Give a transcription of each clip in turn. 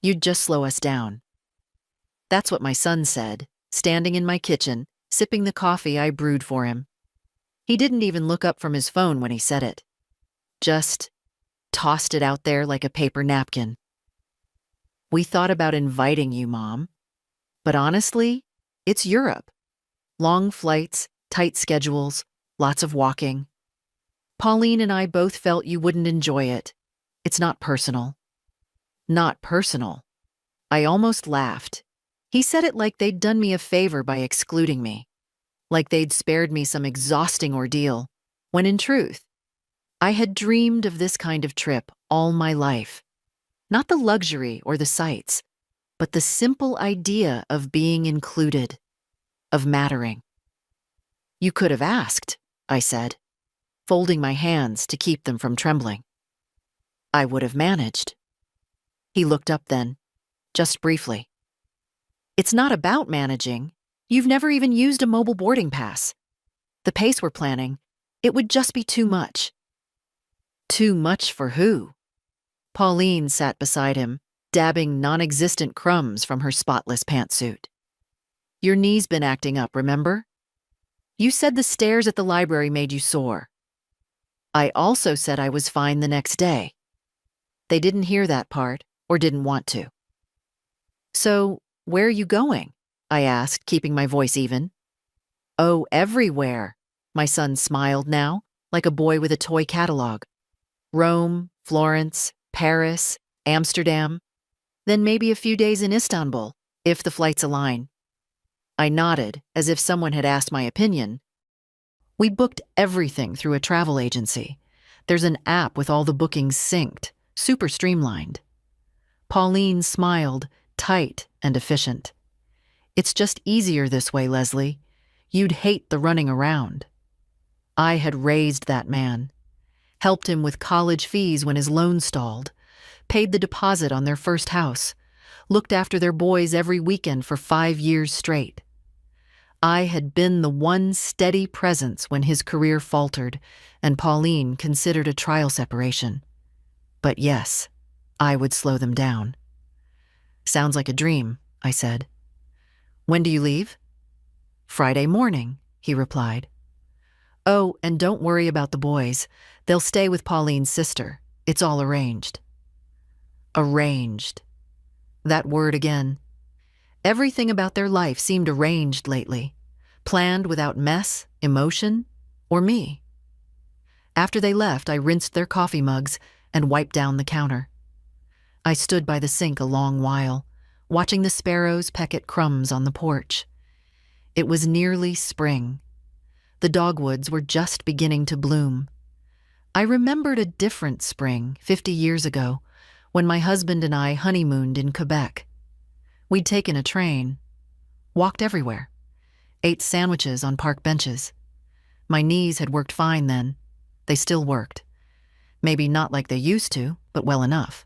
You'd just slow us down. That's what my son said, standing in my kitchen, sipping the coffee I brewed for him. He didn't even look up from his phone when he said it. Just tossed it out there like a paper napkin. We thought about inviting you, Mom. But honestly, it's Europe. Long flights, tight schedules, lots of walking. Pauline and I both felt you wouldn't enjoy it. It's not personal. Not personal. I almost laughed. He said it like they'd done me a favor by excluding me. Like they'd spared me some exhausting ordeal, when in truth, I had dreamed of this kind of trip all my life. Not the luxury or the sights, but the simple idea of being included, of mattering. You could have asked, I said, folding my hands to keep them from trembling. I would have managed. He looked up then, just briefly. It's not about managing. You've never even used a mobile boarding pass. The pace we're planning, it would just be too much. Too much for who? Pauline sat beside him, dabbing non-existent crumbs from her spotless pantsuit. Your knee's been acting up, remember? You said the stairs at the library made you sore. I also said I was fine the next day. They didn't hear that part, or didn't want to. So, where are you going? I asked, keeping my voice even. Oh, everywhere. My son smiled now, like a boy with a toy catalog. Rome, Florence, Paris, Amsterdam, then maybe a few days in Istanbul, if the flights align. I nodded, as if someone had asked my opinion. We booked everything through a travel agency. There's an app with all the bookings synced, super streamlined. Pauline smiled, tight and efficient. It's just easier this way, Leslie. You'd hate the running around. I had raised that man, helped him with college fees when his loan stalled, paid the deposit on their first house, looked after their boys every weekend for 5 years straight. I had been the one steady presence when his career faltered and Pauline considered a trial separation. But yes, I would slow them down. Sounds like a dream, I said. When do you leave? Friday morning, he replied. Oh, and don't worry about the boys. They'll stay with Pauline's sister. It's all arranged. Arranged. That word again. Everything about their life seemed arranged lately, planned without mess, emotion, or me. After they left, I rinsed their coffee mugs and wiped down the counter. I stood by the sink a long while, watching the sparrows peck at crumbs on the porch. It was nearly spring. The dogwoods were just beginning to bloom. I remembered a different spring 50 years ago when my husband and I honeymooned in Quebec. We'd taken a train, walked everywhere, ate sandwiches on park benches. My knees had worked fine then. They still worked. Maybe not like they used to, but well enough.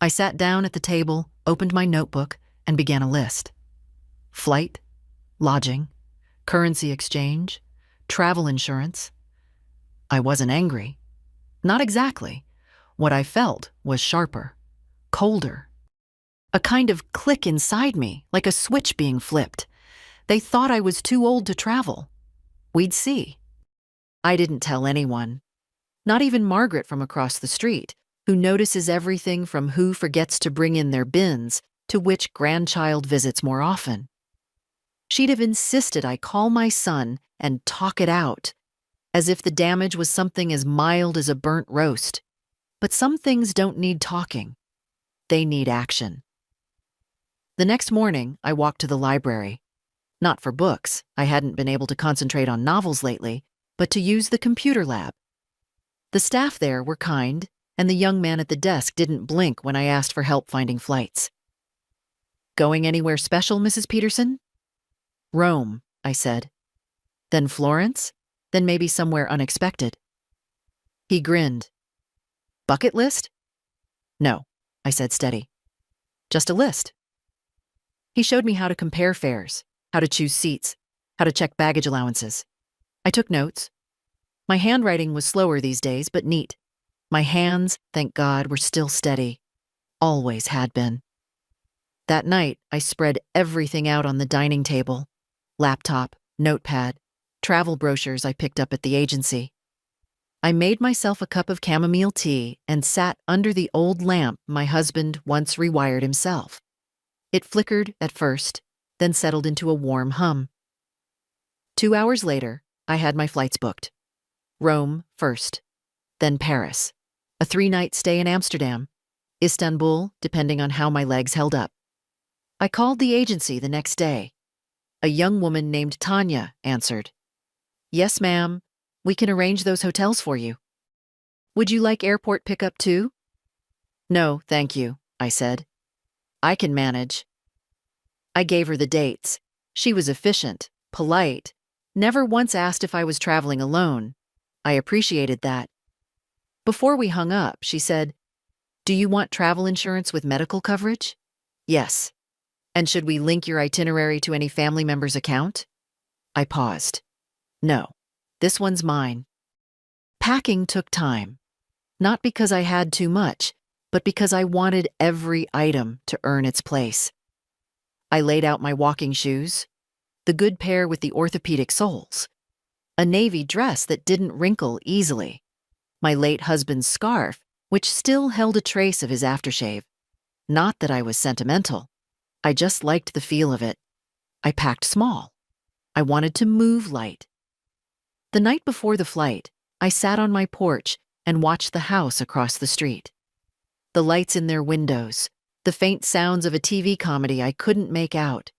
I sat down at the table, opened my notebook, and began a list. Flight, lodging, currency exchange, travel insurance. I wasn't angry. Not exactly. What I felt was sharper, colder. A kind of click inside me, like a switch being flipped. They thought I was too old to travel. We'd see. I didn't tell anyone. Not even Margaret from across the street, who notices everything from who forgets to bring in their bins to which grandchild visits more often. She'd have insisted I call my son and talk it out, as if the damage was something as mild as a burnt roast. But some things don't need talking. They need action. The next morning, I walked to the library. Not for books, I hadn't been able to concentrate on novels lately, but to use the computer lab. The staff there were kind, and the young man at the desk didn't blink when I asked for help finding flights. Going anywhere special, Mrs. Peterson? Rome, I said. Then Florence? Then maybe somewhere unexpected. He grinned. Bucket list? No, I said steady. Just a list. He showed me how to compare fares, how to choose seats, how to check baggage allowances. I took notes. My handwriting was slower these days, but neat. My hands, thank God, were still steady. Always had been. That night, I spread everything out on the dining table: laptop, notepad, travel brochures I picked up at the agency. I made myself a cup of chamomile tea and sat under the old lamp my husband once rewired himself. It flickered at first, then settled into a warm hum. 2 hours later, I had my flights booked. Rome first, then Paris, a 3-night stay in Amsterdam, Istanbul, depending on how my legs held up. I called the agency the next day. A young woman named Tanya answered. "Yes, ma'am. We can arrange those hotels for you. Would you like airport pickup too?" "No, thank you," I said. "I can manage." I gave her the dates. She was efficient, polite, never once asked if I was traveling alone. I appreciated that. Before we hung up, she said, "Do you want travel insurance with medical coverage?" "Yes." "And should we link your itinerary to any family member's account?" I paused. "No. This one's mine." Packing took time. Not because I had too much, but because I wanted every item to earn its place. I laid out my walking shoes, the good pair with the orthopedic soles, a navy dress that didn't wrinkle easily, my late husband's scarf, which still held a trace of his aftershave. Not that I was sentimental. I just liked the feel of it. I packed small. I wanted to move light. The night before the flight, I sat on my porch and watched the house across the street. The lights in their windows, the faint sounds of a TV comedy I couldn't make out.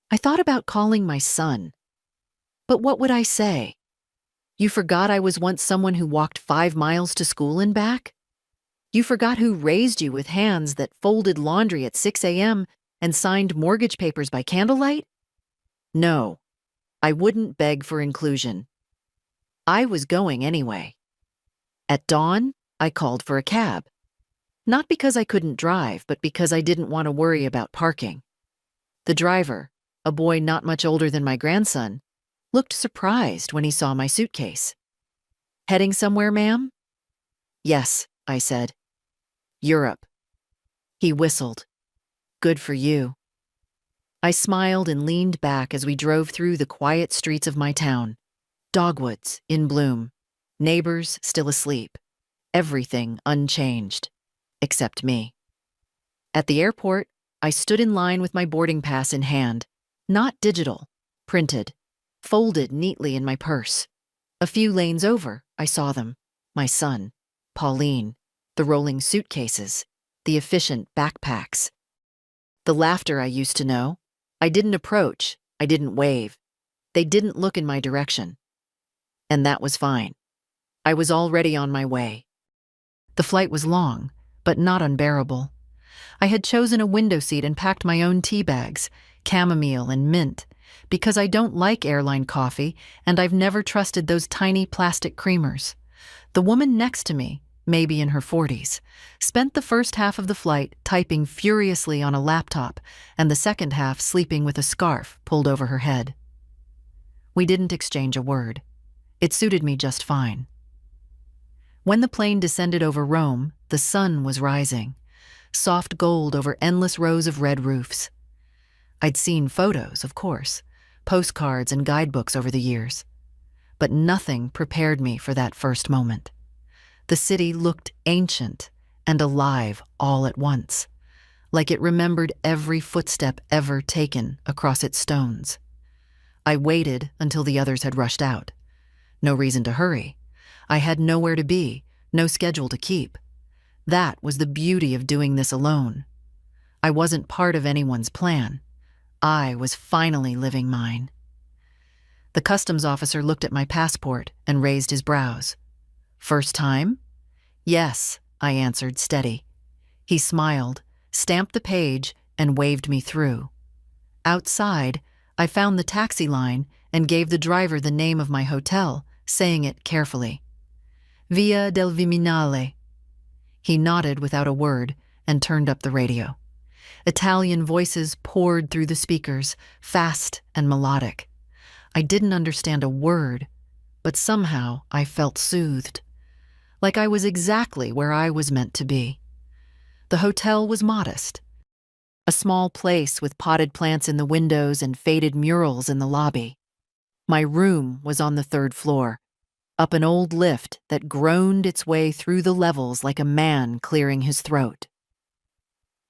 I thought about calling my son. But what would I say? "You forgot I was once someone who walked 5 miles to school and back? You forgot who raised you with hands that folded laundry at 6 a.m. and signed mortgage papers by candlelight?" No, I wouldn't beg for inclusion. I was going anyway. At dawn, I called for a cab. Not because I couldn't drive, but because I didn't want to worry about parking. The driver, a boy not much older than my grandson, looked surprised when he saw my suitcase. "Heading somewhere, ma'am?" "Yes," I said. "Europe." He whistled. "Good for you." I smiled and leaned back as we drove through the quiet streets of my town. Dogwoods in bloom, neighbors still asleep, everything unchanged, except me. At the airport, I stood in line with my boarding pass in hand, not digital, printed, folded neatly in my purse. A few lanes over, I saw them: my son, Pauline, the rolling suitcases, the efficient backpacks. The laughter I used to know. I didn't approach, I didn't wave. They didn't look in my direction. And that was fine. I was already on my way. The flight was long, but not unbearable. I had chosen a window seat and packed my own tea bags, chamomile and mint, because I don't like airline coffee and I've never trusted those tiny plastic creamers. The woman next to me, maybe in her 40s, spent the first half of the flight typing furiously on a laptop and the second half sleeping with a scarf pulled over her head. We didn't exchange a word. It suited me just fine. When the plane descended over Rome, the sun was rising, soft gold over endless rows of red roofs. I'd seen photos, of course, postcards and guidebooks over the years, but nothing prepared me for that first moment. The city looked ancient and alive all at once, like it remembered every footstep ever taken across its stones. I waited until the others had rushed out. No reason to hurry. I had nowhere to be, no schedule to keep. That was the beauty of doing this alone. I wasn't part of anyone's plan. I was finally living mine. The customs officer looked at my passport and raised his brows. "First time?" "Yes," I answered, steady. He smiled, stamped the page, and waved me through. Outside, I found the taxi line and gave the driver the name of my hotel, saying it carefully. "Via del Viminale." He nodded without a word and turned up the radio. Italian voices poured through the speakers, fast and melodic. I didn't understand a word, but somehow I felt soothed, like I was exactly where I was meant to be. The hotel was modest. a small place with potted plants in the windows and faded murals in the lobby. My room was on the third floor, up an old lift that groaned its way through the levels like a man clearing his throat.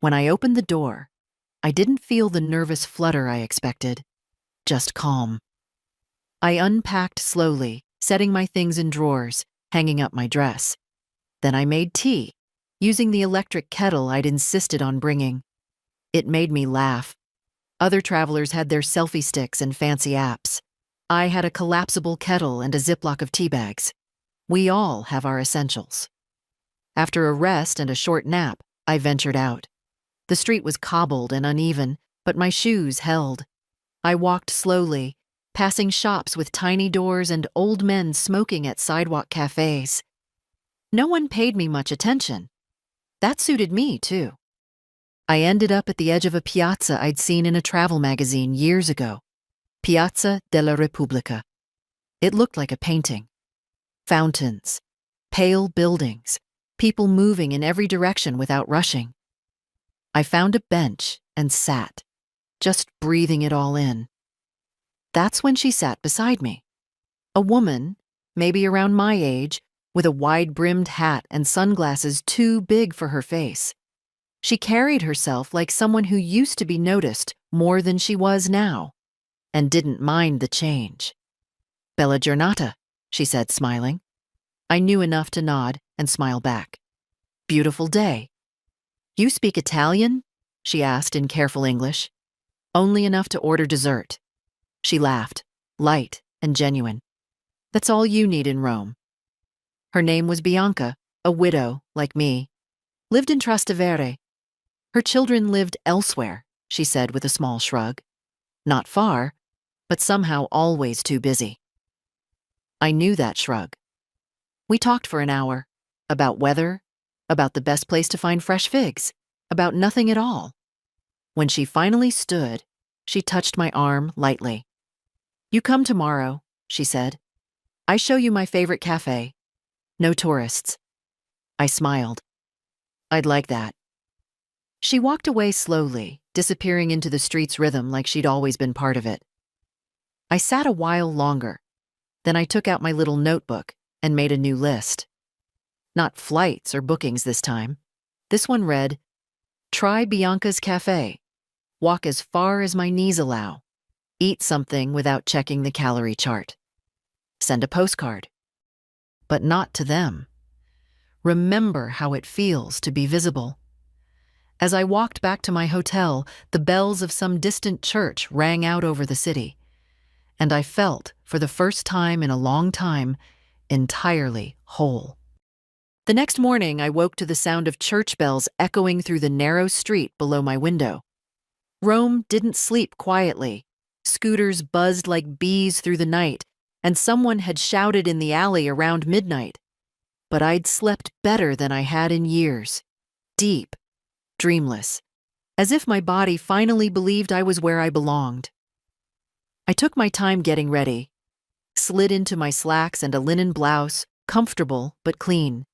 When I opened the door, I didn't feel the nervous flutter I expected, just calm. I unpacked slowly, setting my things in drawers, hanging up my dress. Then I made tea, using the electric kettle I'd insisted on bringing. It made me laugh. Other travelers had their selfie sticks and fancy apps. I had a collapsible kettle and a Ziploc of tea bags. We all have our essentials. After a rest and a short nap, I ventured out. The street was cobbled and uneven, but my shoes held. I walked slowly, passing shops with tiny doors and old men smoking at sidewalk cafes. No one paid me much attention. That suited me, too. I ended up at the edge of a piazza I'd seen in a travel magazine years ago. Piazza della Repubblica. It looked like a painting. Fountains, pale buildings, people moving in every direction without rushing. I found a bench and sat, just breathing it all in. That's when she sat beside me. A woman, maybe around my age, with a wide-brimmed hat and sunglasses too big for her face. She carried herself like someone who used to be noticed more than she was now, and didn't mind the change. "Bella giornata," she said, smiling. I knew enough to nod and smile back. "Beautiful day." "You speak Italian?" she asked in careful English. "Only enough to order dessert." She laughed, light and genuine. "That's all you need in Rome." Her name was Bianca, a widow like me. Lived in Trastevere. Her children lived elsewhere, she said with a small shrug. Not far, but somehow always too busy. I knew that shrug. We talked for an hour, about weather, about the best place to find fresh figs, about nothing at all. When she finally stood, she touched my arm lightly. "You come tomorrow," she said. "I show you my favorite cafe. No tourists." I smiled. I'd like that. She walked away slowly, disappearing into the street's rhythm like she'd always been part of it. I sat a while longer. Then I took out my little notebook and made a new list. Not flights or bookings this time. This one read, "Try Bianca's Cafe. Walk as far as my knees allow. Eat something without checking the calorie chart. Send a postcard. But not to them. Remember how it feels to be visible." As I walked back to my hotel, the bells of some distant church rang out over the city, and I felt, for the first time in a long time, entirely whole. The next morning, I woke to the sound of church bells echoing through the narrow street below my window. Rome didn't sleep quietly. Scooters buzzed like bees through the night, and someone had shouted in the alley around midnight. But I'd slept better than I had in years. Deep, dreamless, as if my body finally believed I was where I belonged. I took my time getting ready, slid into my slacks and a linen blouse, comfortable but clean.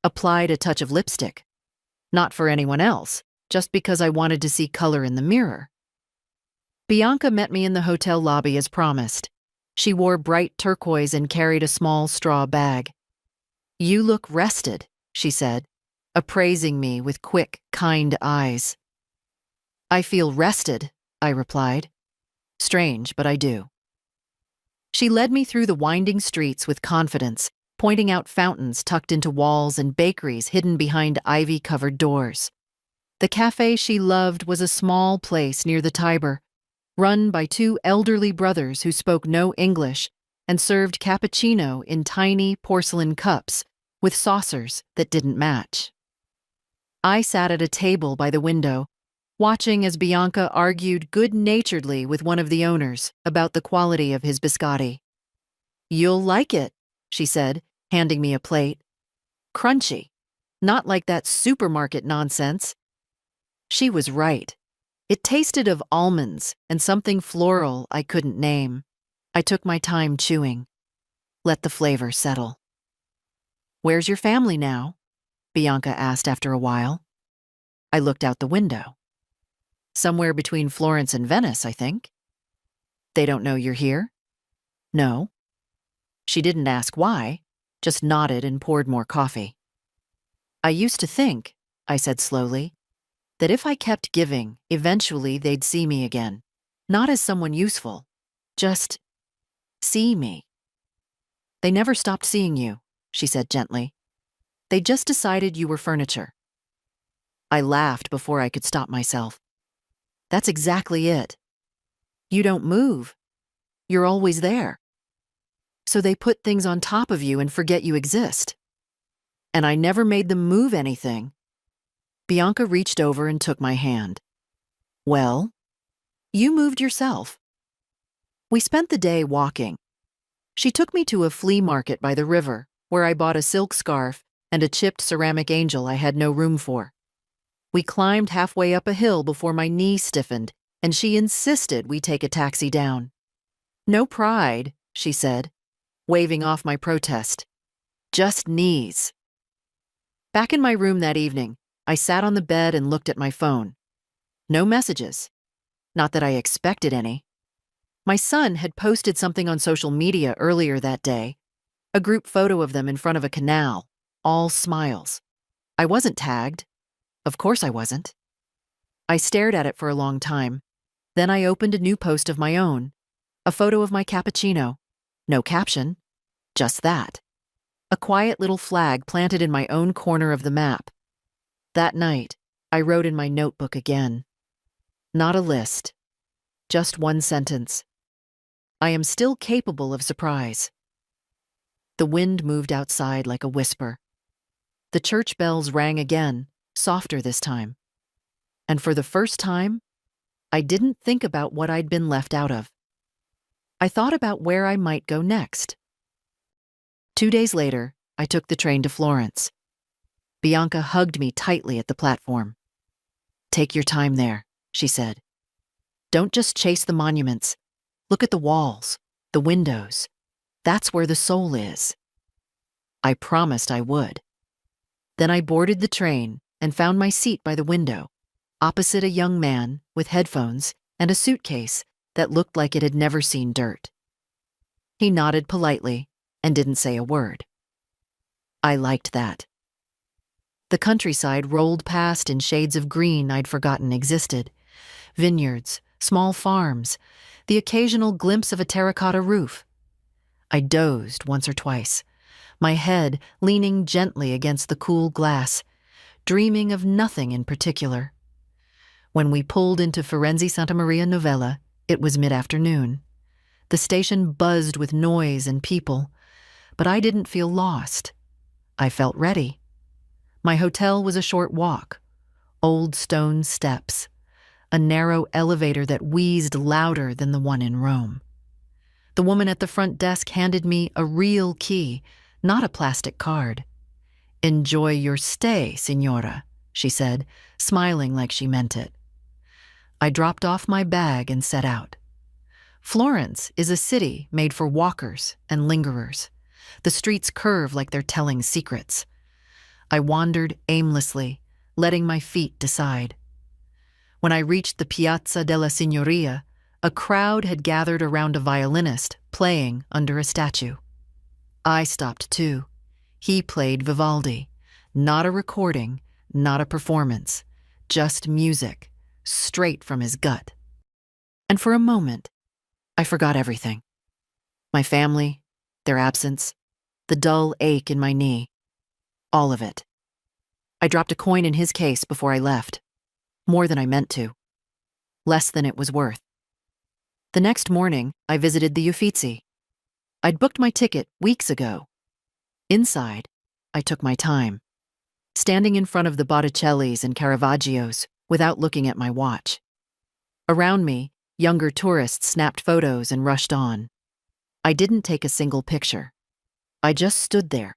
Applied a touch of lipstick. Not for anyone else, just because I wanted to see color in the mirror. Bianca met me in the hotel lobby as promised. She wore bright turquoise and carried a small straw bag. "You look rested," she said, appraising me with quick, kind eyes. "I feel rested," I replied. Strange, but I do. She led me through the winding streets with confidence, pointing out fountains tucked into walls and bakeries hidden behind ivy-covered doors. The cafe she loved was a small place near the Tiber, run by two elderly brothers who spoke no English and served cappuccino in tiny porcelain cups with saucers that didn't match. I sat at a table by the window, watching as Bianca argued good-naturedly with one of the owners about the quality of his biscotti. "You'll like it," she said, handing me a plate. "Crunchy, not like that supermarket nonsense." She was right. It tasted of almonds and something floral I couldn't name. I took my time chewing. Let the flavor settle. "Where's your family now?" Bianca asked after a while. I looked out the window. Somewhere between Florence and Venice, I think. They don't know you're here? No. She didn't ask why, just nodded and poured more coffee. I used to think, I said slowly, that if I kept giving, eventually they'd see me again. Not as someone useful, just see me. They never stopped seeing you, she said gently. They just decided you were furniture. I laughed before I could stop myself. That's exactly it. You don't move. You're always there. So they put things on top of you and forget you exist. And I never made them move anything. Bianca reached over and took my hand. Well, you moved yourself. We spent the day walking. She took me to a flea market by the river, where I bought a silk scarf and a chipped ceramic angel I had no room for. We climbed halfway up a hill before my knee stiffened, and she insisted we take a taxi down. No pride, she said, waving off my protest. Just knees. Back in my room that evening, I sat on the bed and looked at my phone. No messages. Not that I expected any. My son had posted something on social media earlier that day, a group photo of them in front of a canal, all smiles. I wasn't tagged. Of course I wasn't. I stared at it for a long time. Then I opened a new post of my own, a photo of my cappuccino. No caption, just that. A quiet little flag planted in my own corner of the map. That night, I wrote in my notebook again. Not a list, just one sentence. I am still capable of surprise. The wind moved outside like a whisper. The church bells rang again, softer this time. And for the first time, I didn't think about what I'd been left out of. I thought about where I might go next. 2 days later, I took the train to Florence. Bianca hugged me tightly at the platform. Take your time there, she said. Don't just chase the monuments. Look at the walls, the windows. That's where the soul is. I promised I would. Then I boarded the train and found my seat by the window, opposite a young man with headphones and a suitcase that looked like it had never seen dirt. He nodded politely and didn't say a word. I liked that. The countryside rolled past in shades of green I'd forgotten existed. Vineyards, small farms, the occasional glimpse of a terracotta roof. I dozed once or twice, my head leaning gently against the cool glass, dreaming of nothing in particular. When we pulled into Firenze Santa Maria Novella, it was mid-afternoon. The station buzzed with noise and people, but I didn't feel lost. I felt ready. My hotel was a short walk, old stone steps, a narrow elevator that wheezed louder than the one in Rome. The woman at the front desk handed me a real key, not a plastic card. Enjoy your stay, signora, she said, smiling like she meant it. I dropped off my bag and set out. Florence is a city made for walkers and lingerers. The streets curve like they're telling secrets. I wandered aimlessly, letting my feet decide. When I reached the Piazza della Signoria, a crowd had gathered around a violinist playing under a statue. I stopped too. He played Vivaldi. Not a recording, not a performance, just music, straight from his gut. And for a moment, I forgot everything. My family, their absence, the dull ache in my knee. All of it. I dropped a coin in his case before I left. More than I meant to. Less than it was worth. The next morning, I visited the Uffizi. I'd booked my ticket weeks ago. Inside, I took my time, standing in front of the Botticellis and Caravaggios without looking at my watch. Around me, younger tourists snapped photos and rushed on. I didn't take a single picture. I just stood there,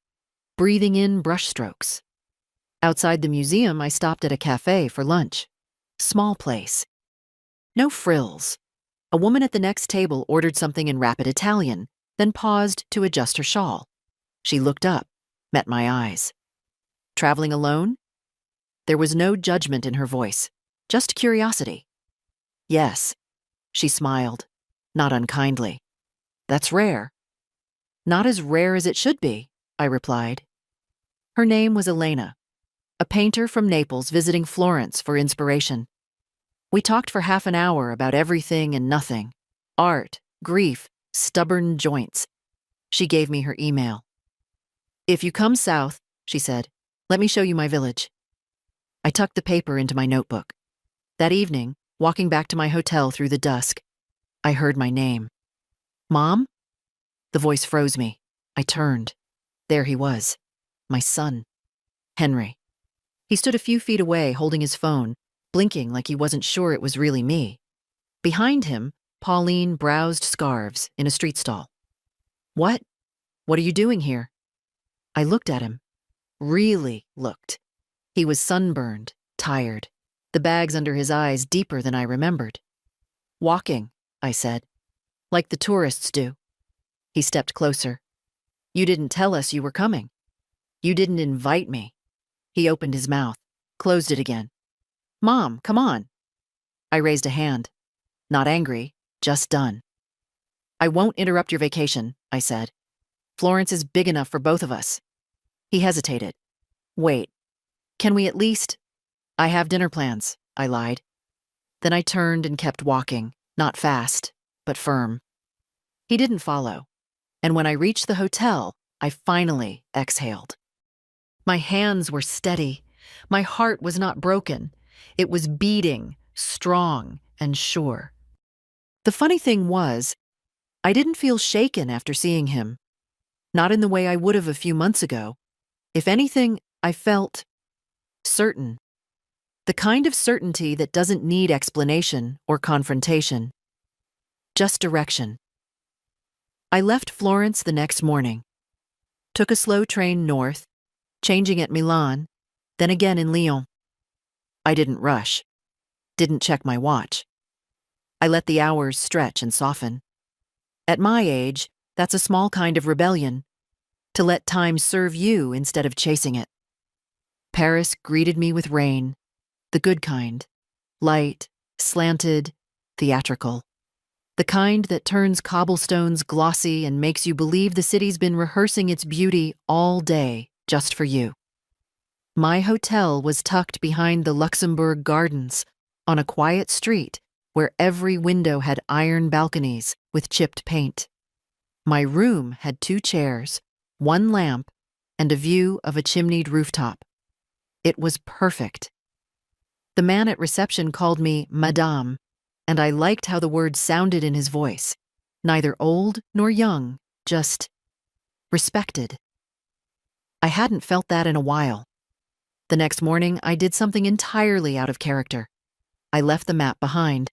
breathing in brushstrokes. Outside the museum, I stopped at a cafe for lunch. Small place. No frills. A woman at the next table ordered something in rapid Italian, then paused to adjust her shawl. She looked up, met my eyes. Traveling alone? There was no judgment in her voice, just curiosity. Yes. She smiled, not unkindly. That's rare. Not as rare as it should be, I replied. Her name was Elena, a painter from Naples visiting Florence for inspiration. We talked for half an hour about everything and nothing. Art, grief, stubborn joints. She gave me her email. If you come south, she said, let me show you my village. I tucked the paper into my notebook. That evening, walking back to my hotel through the dusk, I heard my name. Mom? The voice froze me. I turned. There he was. My son. Henry. He stood a few feet away holding his phone, blinking like he wasn't sure it was really me. Behind him, Pauline browsed scarves in a street stall. What? What are you doing here? I looked at him. Really looked. He was sunburned, tired, the bags under his eyes deeper than I remembered. Walking, I said, like the tourists do. He stepped closer. You didn't tell us you were coming. You didn't invite me. He opened his mouth, closed it again. Mom, come on. I raised a hand. Not angry, just done. I won't interrupt your vacation, I said. Florence is big enough for both of us. He hesitated. Wait, can we at least... I have dinner plans, I lied. Then I turned and kept walking, not fast, but firm. He didn't follow, and when I reached the hotel, I finally exhaled. My hands were steady. My heart was not broken. It was beating, strong and sure. The funny thing was, I didn't feel shaken after seeing him. Not in the way I would have a few months ago. If anything, I felt certain. The kind of certainty that doesn't need explanation or confrontation. Just direction. I left Florence the next morning. Took a slow train north, changing at Milan, then again in Lyon. I didn't rush. Didn't check my watch. I let the hours stretch and soften. At my age, that's a small kind of rebellion, to let time serve you instead of chasing it. Paris greeted me with rain, the good kind, light, slanted, theatrical. The kind that turns cobblestones glossy and makes you believe the city's been rehearsing its beauty all day just for you. My hotel was tucked behind the Luxembourg Gardens, on a quiet street where every window had iron balconies with chipped paint. My room had 2 chairs, 1 lamp, and a view of a chimneyed rooftop. It was perfect. The man at reception called me Madame, and I liked how the word sounded in his voice. Neither old nor young, just respected. I hadn't felt that in a while. The next morning, I did something entirely out of character. I left the map behind.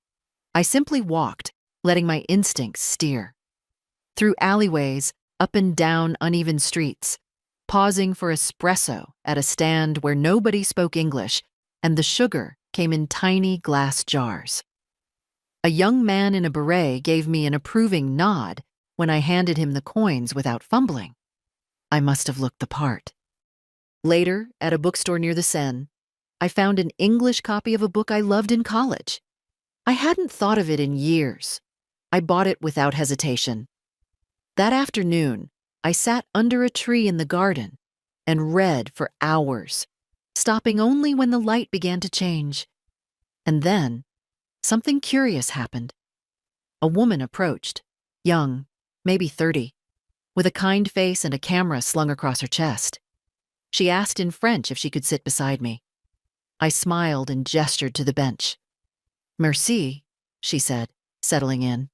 I simply walked, letting my instincts steer. Through alleyways, up and down uneven streets, pausing for espresso at a stand where nobody spoke English, and the sugar came in tiny glass jars. A young man in a beret gave me an approving nod when I handed him the coins without fumbling. I must have looked the part. Later, at a bookstore near the Seine, I found an English copy of a book I loved in college. I hadn't thought of it in years. I bought it without hesitation. That afternoon, I sat under a tree in the garden and read for hours, stopping only when the light began to change. And then, something curious happened. A woman approached, young, maybe 30, with a kind face and a camera slung across her chest. She asked in French if she could sit beside me. I smiled and gestured to the bench. Merci, she said, settling in.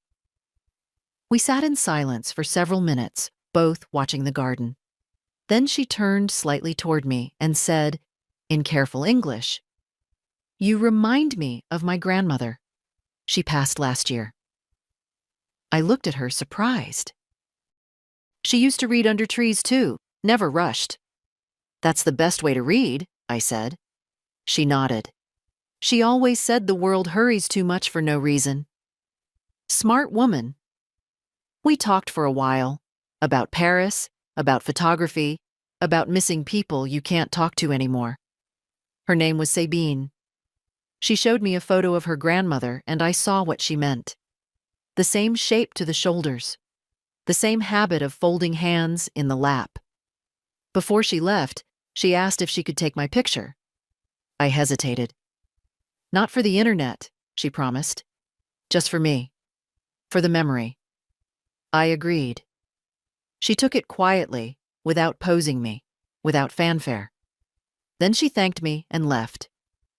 We sat in silence for several minutes, both watching the garden. Then she turned slightly toward me and said, in careful English, "You remind me of my grandmother. She passed last year." I looked at her surprised. She used to read under trees too, never rushed. That's the best way to read, I said. She nodded. She always said the world hurries too much for no reason. Smart woman. We talked for a while, about Paris, about photography, about missing people you can't talk to anymore. Her name was Sabine. She showed me a photo of her grandmother, and I saw what she meant. The same shape to the shoulders, the same habit of folding hands in the lap. Before she left, she asked if she could take my picture. I hesitated. Not for the internet, she promised. Just for me. For the memory. I agreed. She took it quietly, without posing me, without fanfare. Then she thanked me and left,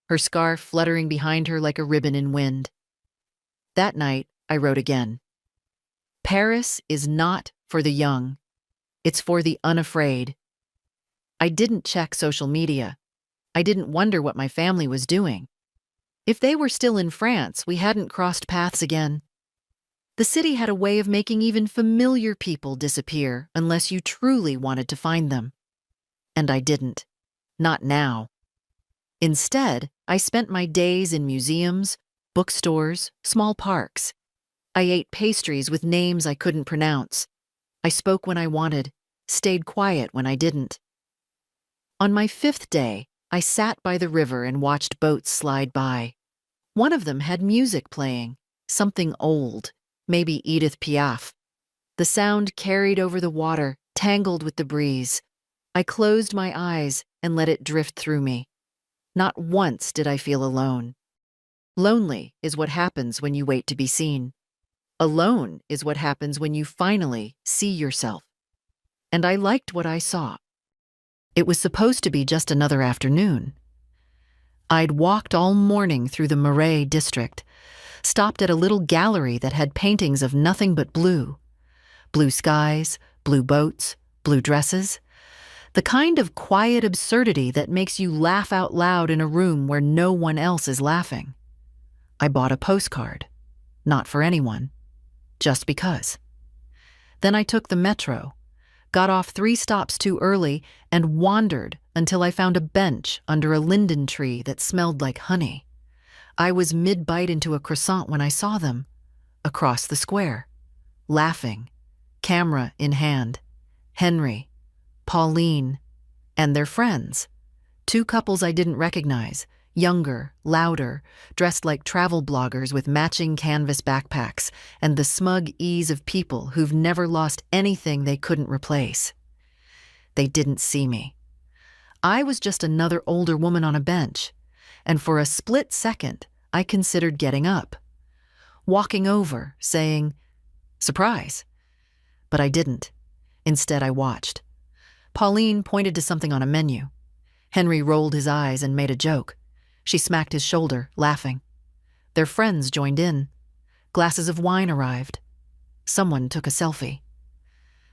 her scarf fluttering behind her like a ribbon in wind. That night, I wrote again. Paris is not for the young. It's for the unafraid. I didn't check social media. I didn't wonder what my family was doing. If they were still in France, we hadn't crossed paths again. The city had a way of making even familiar people disappear unless you truly wanted to find them. And I didn't. Not now. Instead, I spent my days in museums, bookstores, small parks. I ate pastries with names I couldn't pronounce. I spoke when I wanted, stayed quiet when I didn't. On my 5th day, I sat by the river and watched boats slide by. One of them had music playing, something old, maybe Edith Piaf. The sound carried over the water, tangled with the breeze. I closed my eyes and let it drift through me. Not once did I feel alone. Lonely is what happens when you wait to be seen. Alone is what happens when you finally see yourself. And I liked what I saw. It was supposed to be just another afternoon. I'd walked all morning through the Marais district, stopped at a little gallery that had paintings of nothing but blue. Blue skies, blue boats, blue dresses. The kind of quiet absurdity that makes you laugh out loud in a room where no one else is laughing. I bought a postcard. Not for anyone. Just because. Then I took the metro, got off 3 stops too early, and wandered until I found a bench under a linden tree that smelled like honey. I was mid-bite into a croissant when I saw them, across the square, laughing, camera in hand. Henry, Pauline, and their friends. 2 couples I didn't recognize, younger, louder, dressed like travel bloggers with matching canvas backpacks, and the smug ease of people who've never lost anything they couldn't replace. They didn't see me. I was just another older woman on a bench, and for a split second, I considered getting up, walking over, saying, "Surprise." But I didn't. Instead, I watched. Pauline pointed to something on a menu. Henry rolled his eyes and made a joke. She smacked his shoulder, laughing. Their friends joined in. Glasses of wine arrived. Someone took a selfie.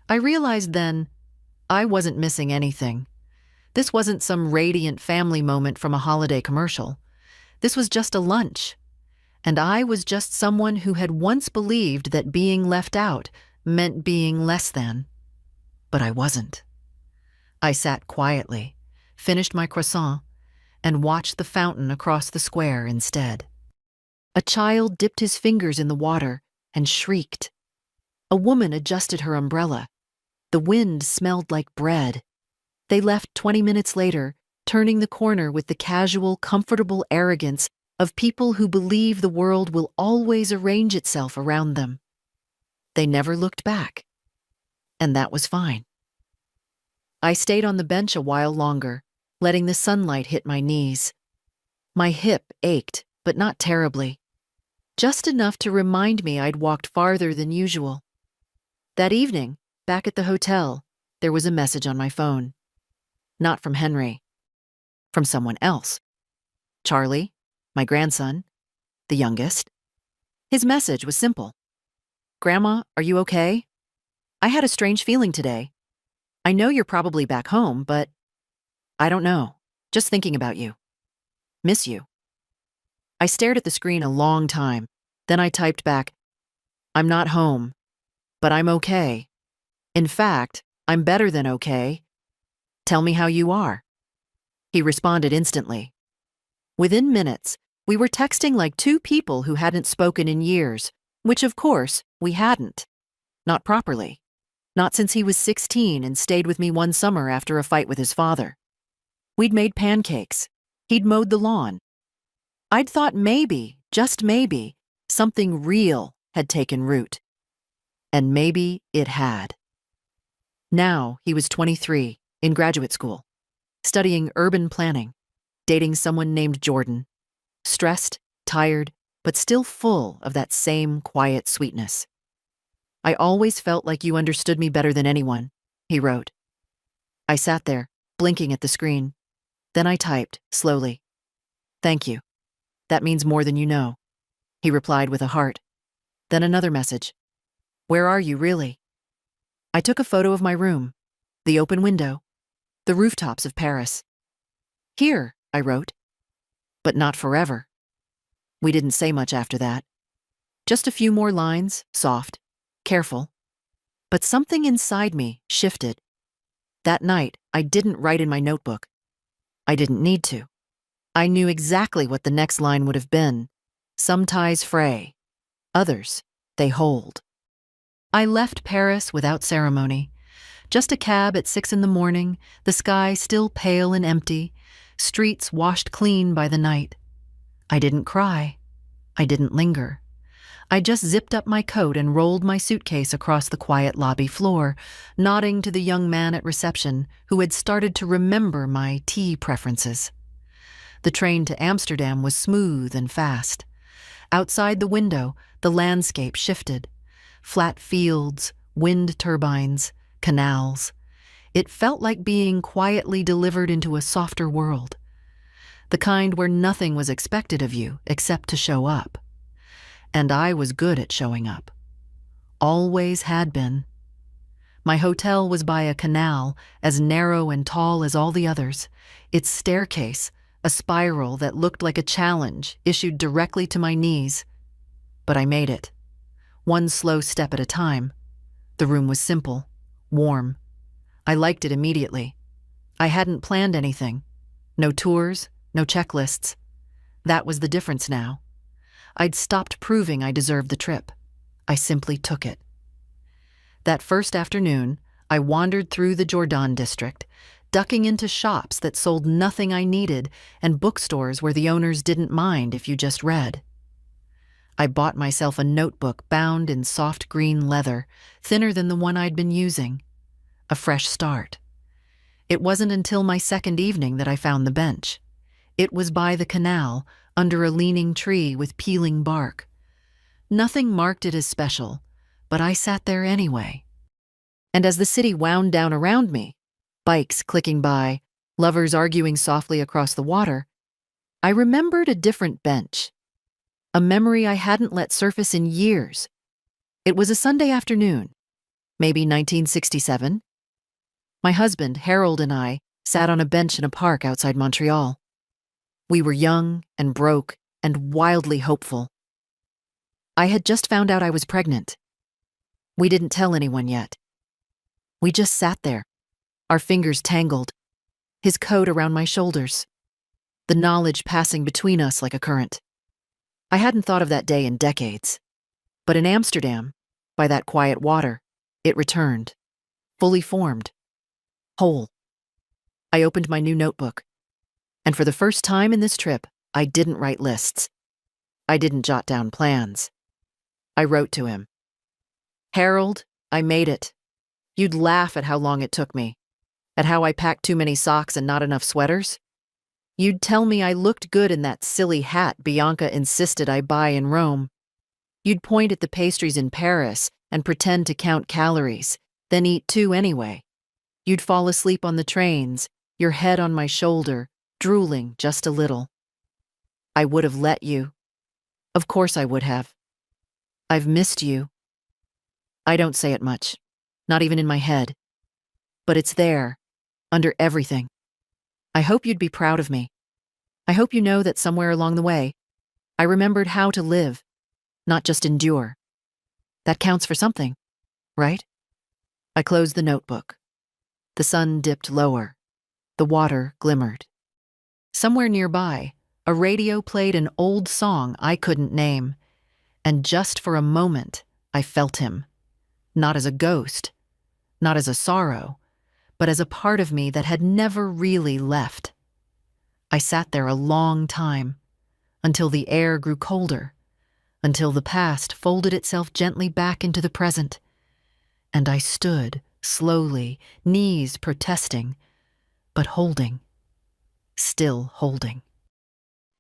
I realized then I wasn't missing anything. This wasn't some radiant family moment from a holiday commercial. This was just a lunch. And I was just someone who had once believed that being left out meant being less than. But I wasn't. I sat quietly, finished my croissant, and watched the fountain across the square instead. A child dipped his fingers in the water and shrieked. A woman adjusted her umbrella. The wind smelled like bread. They left 20 minutes later, turning the corner with the casual, comfortable arrogance of people who believe the world will always arrange itself around them. They never looked back. And that was fine. I stayed on the bench a while longer, letting the sunlight hit my knees. My hip ached, but not terribly. Just enough to remind me I'd walked farther than usual. That evening, back at the hotel, there was a message on my phone. Not from Henry. From someone else. Charlie, my grandson, the youngest. His message was simple. "Grandma, are you okay? I had a strange feeling today. I know you're probably back home, but I don't know. Just thinking about you. Miss you." I stared at the screen a long time. Then I typed back, "I'm not home, but I'm okay. In fact, I'm better than okay. Tell me how you are." He responded instantly. Within minutes, we were texting like 2 people who hadn't spoken in years, which of course, we hadn't. Not properly. Not since he was 16 and stayed with me one summer after a fight with his father. We'd made pancakes. He'd mowed the lawn. I'd thought maybe, just maybe, something real had taken root. And maybe it had. Now he was 23, in graduate school, studying urban planning, dating someone named Jordan, stressed, tired, but still full of that same quiet sweetness. I always felt like you understood me better than anyone, he wrote. I sat there, blinking at the screen. Then I typed, slowly. Thank you. That means more than you know, he replied with a heart. Then another message. Where are you, really? I took a photo of my room, the open window, the rooftops of Paris. Here, I wrote. But not forever. We didn't say much after that. Just a few more lines, soft, careful. But something inside me shifted. That night, I didn't write in my notebook. I didn't need to. I knew exactly what the next line would have been. Some ties fray. Others, they hold. I left Paris without ceremony. Just a cab at 6 a.m, the sky still pale and empty, streets washed clean by the night. I didn't cry. I didn't linger. I just zipped up my coat and rolled my suitcase across the quiet lobby floor, nodding to the young man at reception who had started to remember my tea preferences. The train to Amsterdam was smooth and fast. Outside the window, the landscape shifted. Flat fields, wind turbines, canals. It felt like being quietly delivered into a softer world. The kind where nothing was expected of you except to show up. And I was good at showing up. Always had been. My hotel was by a canal, as narrow and tall as all the others. Its staircase, a spiral that looked like a challenge, issued directly to my knees. But I made it. One slow step at a time. The room was simple, warm. I liked it immediately. I hadn't planned anything. No tours, no checklists. That was the difference now. I'd stopped proving I deserved the trip. I simply took it. That first afternoon, I wandered through the Jourdan district, ducking into shops that sold nothing I needed and bookstores where the owners didn't mind if you just read. I bought myself a notebook bound in soft green leather, thinner than the one I'd been using. A fresh start. It wasn't until my second evening that I found the bench. It was by the canal, under a leaning tree with peeling bark. Nothing marked it as special, but I sat there anyway. And as the city wound down around me, bikes clicking by, lovers arguing softly across the water, I remembered a different bench. A memory I hadn't let surface in years. It was a Sunday afternoon, maybe 1967. My husband, Harold, and I sat on a bench in a park outside Montreal. We were young and broke and wildly hopeful. I had just found out I was pregnant. We didn't tell anyone yet. We just sat there, our fingers tangled, his coat around my shoulders, the knowledge passing between us like a current. I hadn't thought of that day in decades. But in Amsterdam, by that quiet water, it returned, fully formed, whole. I opened my new notebook. And for the first time in this trip, I didn't write lists. I didn't jot down plans. I wrote to him. Harold, I made it. You'd laugh at how long it took me, at how I packed too many socks and not enough sweaters. You'd tell me I looked good in that silly hat Bianca insisted I buy in Rome. You'd point at the pastries in Paris and pretend to count calories, then eat two anyway. You'd fall asleep on the trains, your head on my shoulder, drooling just a little. I would have let you. Of course I would have. I've missed you. I don't say it much, not even in my head. But it's there, under everything. I hope you'd be proud of me. I hope you know that somewhere along the way, I remembered how to live, not just endure. That counts for something, right? I closed the notebook. The sun dipped lower. The water glimmered. Somewhere nearby, a radio played an old song I couldn't name, and just for a moment, I felt him. Not as a ghost, not as a sorrow, but as a part of me that had never really left. I sat there a long time, until the air grew colder, until the past folded itself gently back into the present. And I stood, slowly, knees protesting, but holding, still holding.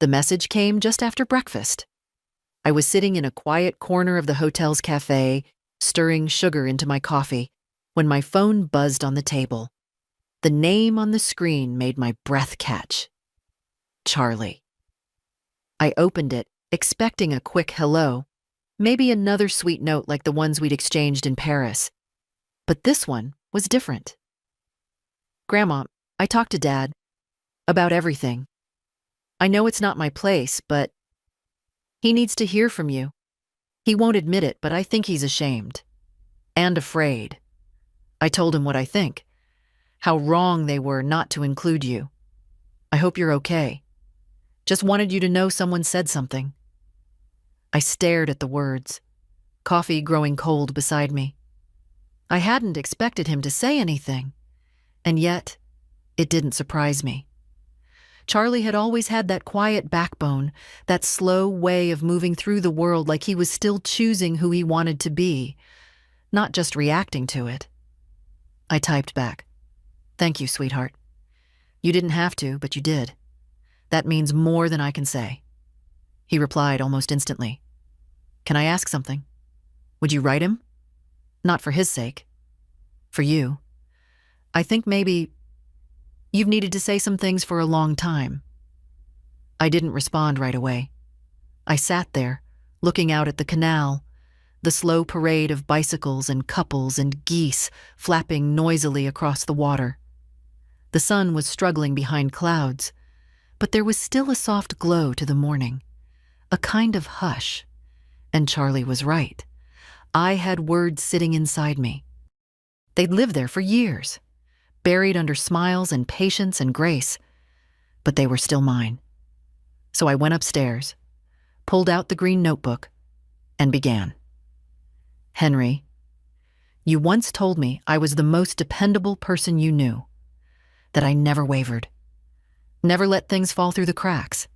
The message came just after breakfast. I was sitting in a quiet corner of the hotel's cafe, stirring sugar into my coffee, when my phone buzzed on the table. The name on the screen made my breath catch. Charlie. I opened it, expecting a quick hello, maybe another sweet note like the ones we'd exchanged in Paris. But this one was different. Grandma, I talked to Dad about everything. I know it's not my place, but he needs to hear from you. He won't admit it, but I think he's ashamed. And afraid. I told him what I think. How wrong they were not to include you. I hope you're okay. Just wanted you to know someone said something. I stared at the words, coffee growing cold beside me. I hadn't expected him to say anything, and yet it didn't surprise me. Charlie had always had that quiet backbone, that slow way of moving through the world like he was still choosing who he wanted to be, not just reacting to it. I typed back, "Thank you, sweetheart. You didn't have to, but you did. That means more than I can say." He replied almost instantly, "Can I ask something? Would you write him? Not for his sake. For you. I think maybe you've needed to say some things for a long time." I didn't respond right away. I sat there, looking out at the canal, the slow parade of bicycles and couples and geese flapping noisily across the water. The sun was struggling behind clouds, but there was still a soft glow to the morning, a kind of hush. And Charlie was right. I had words sitting inside me. They'd lived there for years, buried under smiles and patience and grace, but they were still mine. So I went upstairs, pulled out the green notebook, and began. "Henry, you once told me I was the most dependable person you knew, that I never wavered, never let things fall through the cracks.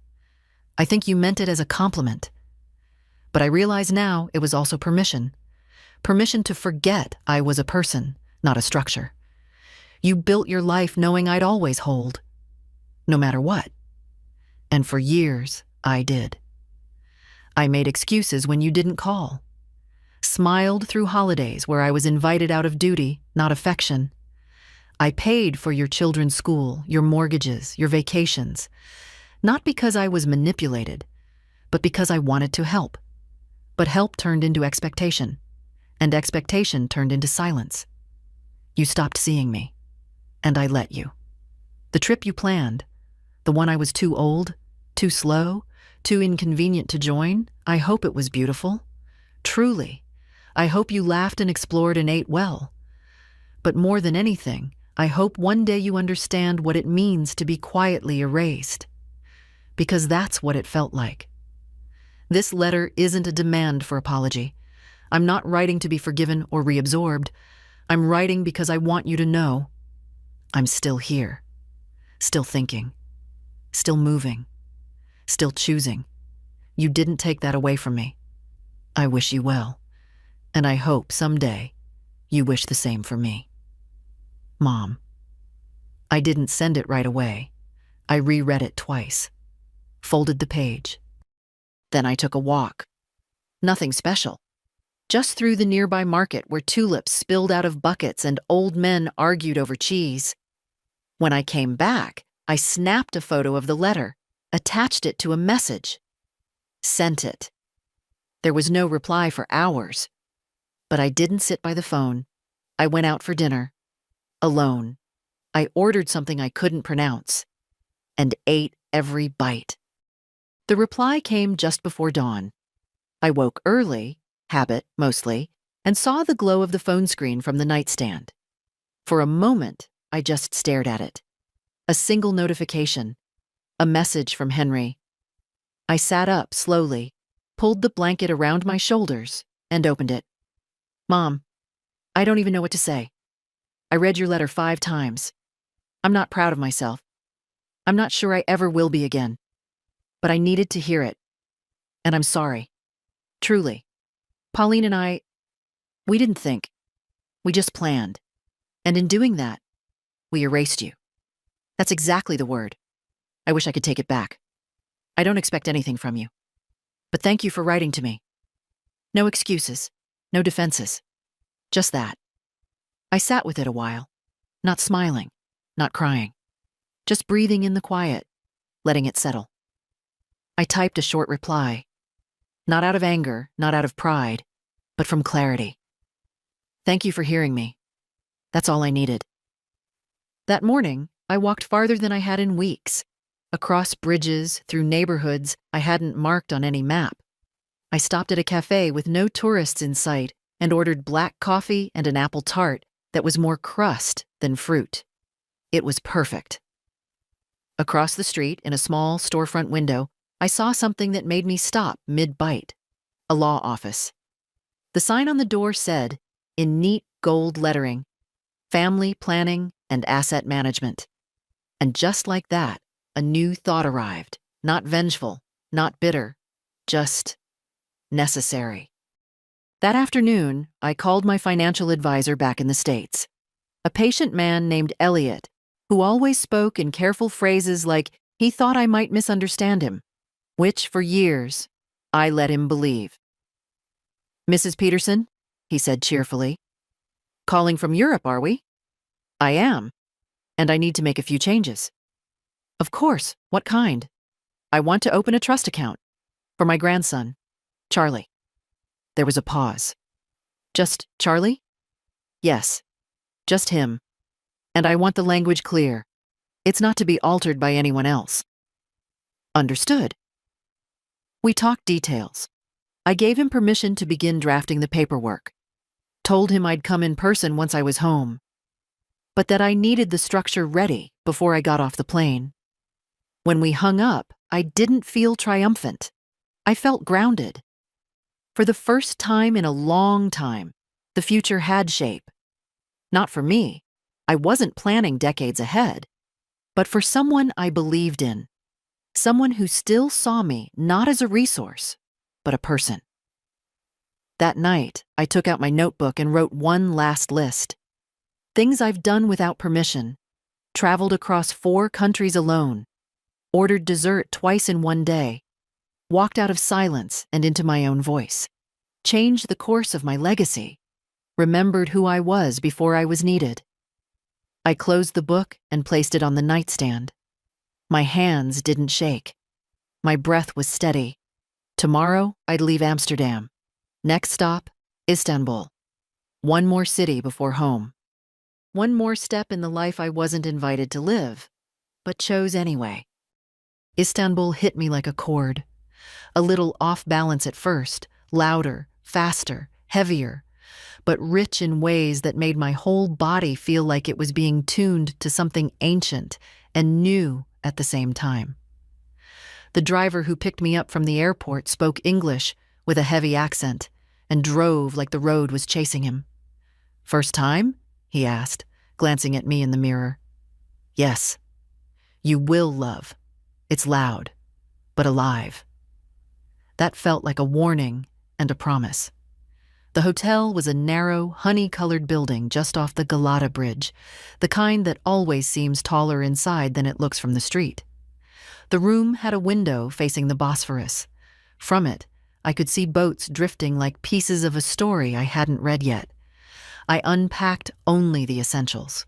I think you meant it as a compliment. But I realize now it was also permission to forget I was a person, not a structure. You built your life knowing I'd always hold, no matter what. And for years, I did. I made excuses when you didn't call, smiled through holidays where I was invited out of duty, not affection. I paid for your children's school, your mortgages, your vacations, not because I was manipulated, but because I wanted to help. But help turned into expectation, and expectation turned into silence. You stopped seeing me, and I let you. The trip you planned, the one I was too old, too slow, too inconvenient to join, I hope it was beautiful. Truly, I hope you laughed and explored and ate well. But more than anything, I hope one day you understand what it means to be quietly erased. Because that's what it felt like. This letter isn't a demand for apology. I'm not writing to be forgiven or reabsorbed. I'm writing because I want you to know I'm still here, still thinking, still moving, still choosing. You didn't take that away from me. I wish you well, and I hope someday you wish the same for me. Mom. I didn't send it right away. I reread it twice, folded the page. Then I took a walk. Nothing special. Just through the nearby market where tulips spilled out of buckets and old men argued over cheese. When I came back, I snapped a photo of the letter, attached it to a message, sent it. There was no reply for hours. But I didn't sit by the phone. I went out for dinner. Alone. I ordered something I couldn't pronounce and ate every bite. The reply came just before dawn. I woke early, habit mostly, and saw the glow of the phone screen from the nightstand. For a moment, I just stared at it. A single notification. A message from Henry. I sat up slowly, pulled the blanket around my shoulders, and opened it. Mom, I don't even know what to say. I read your letter 5 times. I'm not proud of myself. I'm not sure I ever will be again. But I needed to hear it. And I'm sorry. Truly. Pauline and we didn't think. We just planned. And in doing that, we erased you. That's exactly the word. I wish I could take it back. I don't expect anything from you. But thank you for writing to me. No excuses, no defenses. Just that. I sat with it a while, not smiling, not crying, just breathing in the quiet, letting it settle. I typed a short reply, not out of anger, not out of pride, but from clarity. Thank you for hearing me. That's all I needed. That morning, I walked farther than I had in weeks, across bridges, through neighborhoods I hadn't marked on any map. I stopped at a cafe with no tourists in sight and ordered black coffee and an apple tart that was more crust than fruit. It was perfect. Across the street, in a small storefront window, I saw something that made me stop mid-bite. A law office. The sign on the door said, in neat gold lettering, Family Planning and Asset Management. And just like that, a new thought arrived. Not vengeful, not bitter, just necessary. That afternoon, I called my financial advisor back in the States. A patient man named Elliot, who always spoke in careful phrases like he thought I might misunderstand him, which, for years, I let him believe. Mrs. Peterson, he said cheerfully. Calling from Europe, are we? I am, and I need to make a few changes. Of course, what kind? I want to open a trust account for my grandson, Charlie. There was a pause. Just Charlie? Yes, just him. And I want the language clear. It's not to be altered by anyone else. Understood. We talked details. I gave him permission to begin drafting the paperwork. Told him I'd come in person once I was home, but that I needed the structure ready before I got off the plane. When we hung up, I didn't feel triumphant. I felt grounded. For the first time in a long time, the future had shape. Not for me. I wasn't planning decades ahead, but for someone I believed in. Someone who still saw me not as a resource, but a person. That night, I took out my notebook and wrote one last list. Things I've done without permission, traveled across 4 countries alone, ordered dessert twice in one day, walked out of silence and into my own voice, changed the course of my legacy, remembered who I was before I was needed. I closed the book and placed it on the nightstand. My hands didn't shake. My breath was steady. Tomorrow, I'd leave Amsterdam. Next stop, Istanbul. One more city before home. One more step in the life I wasn't invited to live, but chose anyway. Istanbul hit me like a chord. A little off balance at first, louder, faster, heavier, but rich in ways that made my whole body feel like it was being tuned to something ancient and new at the same time. The driver who picked me up from the airport spoke English with a heavy accent and drove like the road was chasing him. First time? He asked, glancing at me in the mirror. Yes. You will love. It's loud, but alive. That felt like a warning and a promise. The hotel was a narrow, honey-colored building just off the Galata Bridge, the kind that always seems taller inside than it looks from the street. The room had a window facing the Bosphorus. From it, I could see boats drifting like pieces of a story I hadn't read yet. I unpacked only the essentials.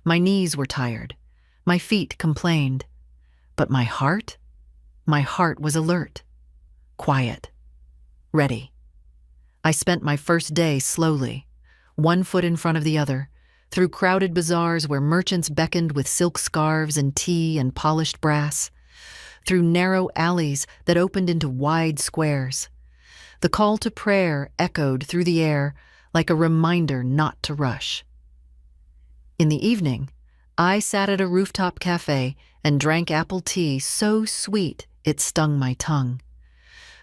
My knees were tired. My feet complained. But my heart was alert, quiet, ready. I spent my first day slowly, one foot in front of the other, through crowded bazaars where merchants beckoned with silk scarves and tea and polished brass, through narrow alleys that opened into wide squares. The call to prayer echoed through the air like a reminder not to rush. In the evening, I sat at a rooftop cafe and drank apple tea so sweet it stung my tongue.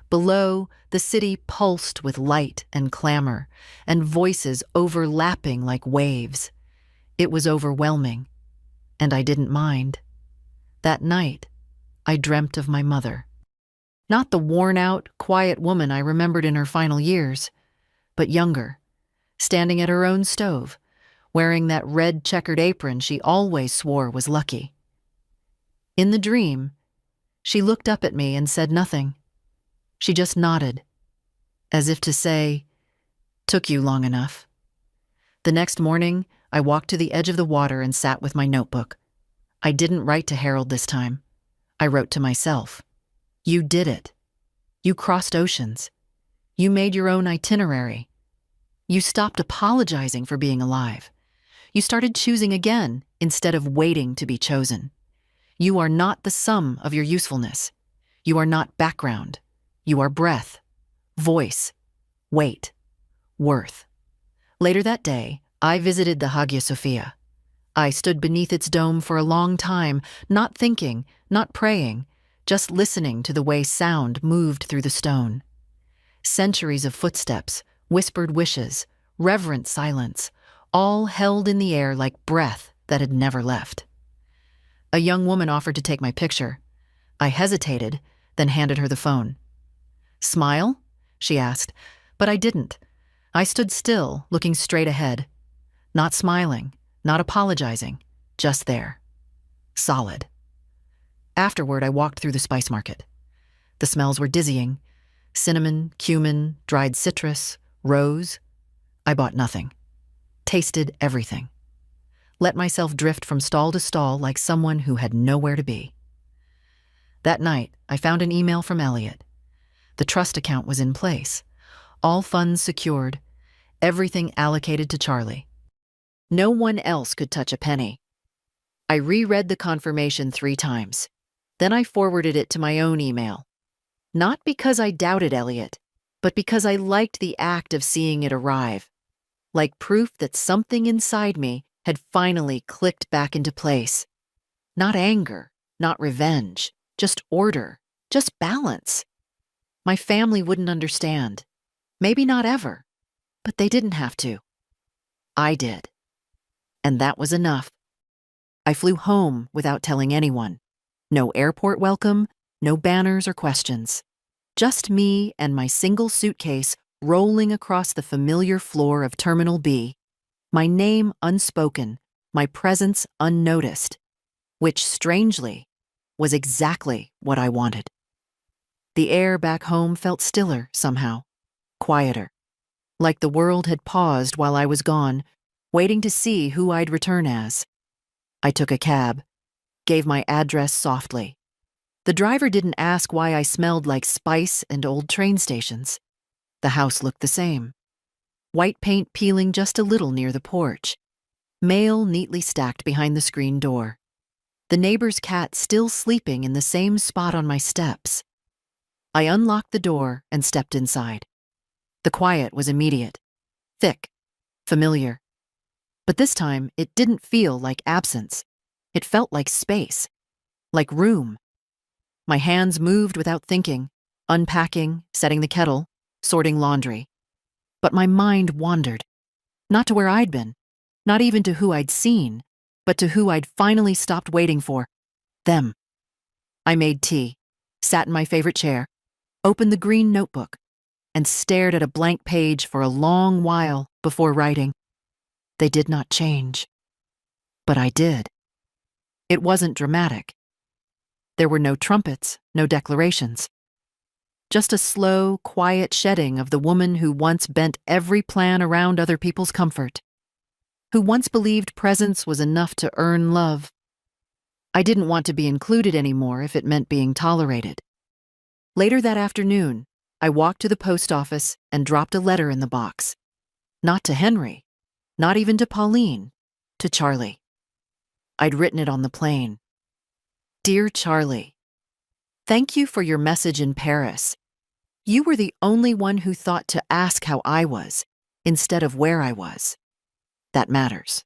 Below, the city pulsed with light and clamor, and voices overlapping like waves. It was overwhelming, and I didn't mind. That night, I dreamt of my mother. Not the worn-out, quiet woman I remembered in her final years, but younger, standing at her own stove, wearing that red checkered apron she always swore was lucky. In the dream, she looked up at me and said nothing. She just nodded, as if to say, "Took you long enough." The next morning, I walked to the edge of the water and sat with my notebook. I didn't write to Harold this time. I wrote to myself. You did it. You crossed oceans. You made your own itinerary. You stopped apologizing for being alive. You started choosing again instead of waiting to be chosen. You are not the sum of your usefulness. You are not background. You are breath, voice, weight, worth. Later that day, I visited the Hagia Sophia. I stood beneath its dome for a long time, not thinking, not praying, just listening to the way sound moved through the stone. Centuries of footsteps, whispered wishes, reverent silence, all held in the air like breath that had never left. A young woman offered to take my picture. I hesitated, then handed her the phone. "Smile?" she asked, but I didn't. I stood still, looking straight ahead. Not smiling, not apologizing, just there. Solid. Afterward, I walked through the spice market. The smells were dizzying. Cinnamon, cumin, dried citrus, rose. I bought nothing. Tasted everything. Let myself drift from stall to stall like someone who had nowhere to be. That night, I found an email from Elliot. The trust account was in place. All funds secured. Everything allocated to Charlie. No one else could touch a penny. I reread the confirmation 3 times. Then I forwarded it to my own email. Not because I doubted Elliot, but because I liked the act of seeing it arrive. Like proof that something inside me had finally clicked back into place. Not anger, not revenge, just order, just balance. My family wouldn't understand. Maybe not ever, but they didn't have to. I did. And that was enough. I flew home without telling anyone. No airport welcome, no banners or questions. Just me and my single suitcase rolling across the familiar floor of Terminal B, my name unspoken, my presence unnoticed, which, strangely, was exactly what I wanted. The air back home felt stiller somehow, quieter, like the world had paused while I was gone, waiting to see who I'd return as. I took a cab, gave my address softly. The driver didn't ask why I smelled like spice and old train stations. The house looked the same. White paint peeling just a little near the porch. Mail neatly stacked behind the screen door. The neighbor's cat still sleeping in the same spot on my steps. I unlocked the door and stepped inside. The quiet was immediate, thick, familiar. But this time, it didn't feel like absence. It felt like space, like room. My hands moved without thinking, unpacking, setting the kettle, sorting laundry. But my mind wandered, not to where I'd been, not even to who I'd seen, but to who I'd finally stopped waiting for, them. I made tea, sat in my favorite chair, opened the green notebook, and stared at a blank page for a long while before writing. They did not change. But I did. It wasn't dramatic. There were no trumpets, no declarations. Just a slow, quiet shedding of the woman who once bent every plan around other people's comfort, who once believed presence was enough to earn love. I didn't want to be included anymore if it meant being tolerated. Later that afternoon, I walked to the post office and dropped a letter in the box. Not to Henry, not even to Pauline, to Charlie. I'd written it on the plane. Dear Charlie, thank you for your message in Paris. You were the only one who thought to ask how I was, instead of where I was. That matters.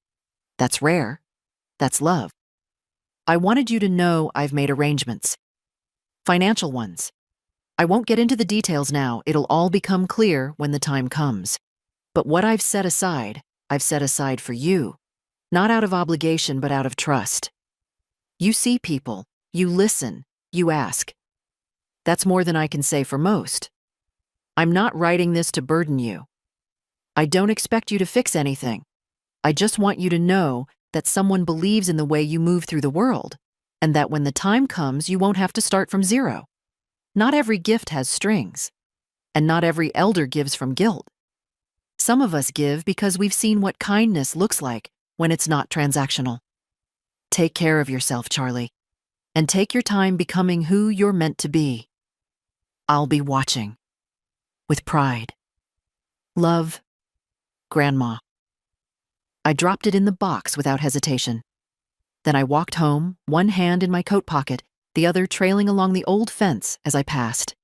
That's rare. That's love. I wanted you to know I've made arrangements. Financial ones. I won't get into the details now. It'll all become clear when the time comes. But what I've set aside for you. Not out of obligation, but out of trust. You see people, you listen, you ask. That's more than I can say for most. I'm not writing this to burden you. I don't expect you to fix anything. I just want you to know that someone believes in the way you move through the world, and that when the time comes, you won't have to start from zero. Not every gift has strings, and not every elder gives from guilt. Some of us give because we've seen what kindness looks like when it's not transactional. Take care of yourself, Charlie, and take your time becoming who you're meant to be. I'll be watching. With pride. Love, Grandma. I dropped it in the box without hesitation. Then I walked home, one hand in my coat pocket, the other trailing along the old fence as I passed.